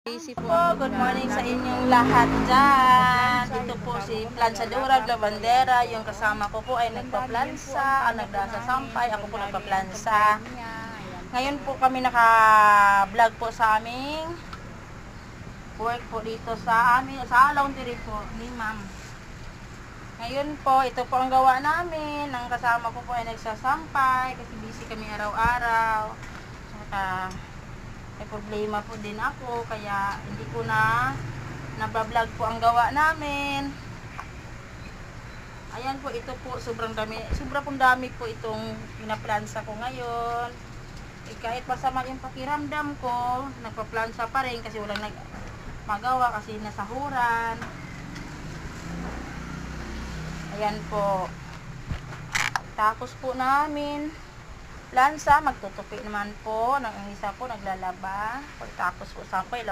Busy po, good morning sa inyong lahat dyan. Dito po si Plansadora Lavandera. Yung kasama ko po ay nagpa-plansa, ang nagdasa sampay, ako po nagpa-plansa. Ngayon po kami naka-vlog po sa aming work po dito sa amin, sa laundry po ni ma'am. Ngayon po, ito po ang gawa namin. Ang kasama ko po ay nagsasampay kasi busy kami araw-araw. Saka may problema po din ako kaya hindi ko na nabablog po ang gawa namin. Ayan po, ito po sobrang dami po itong pinaplansa ko ngayon. Kahit masama yung pakiramdam ko, nagpa-plansa pa rin kasi walang magawa kasi nasahuran. Ayan po, tapos po namin plansa, magtutupi naman po, ng isa po naglalaba. Pagtapos po sampay,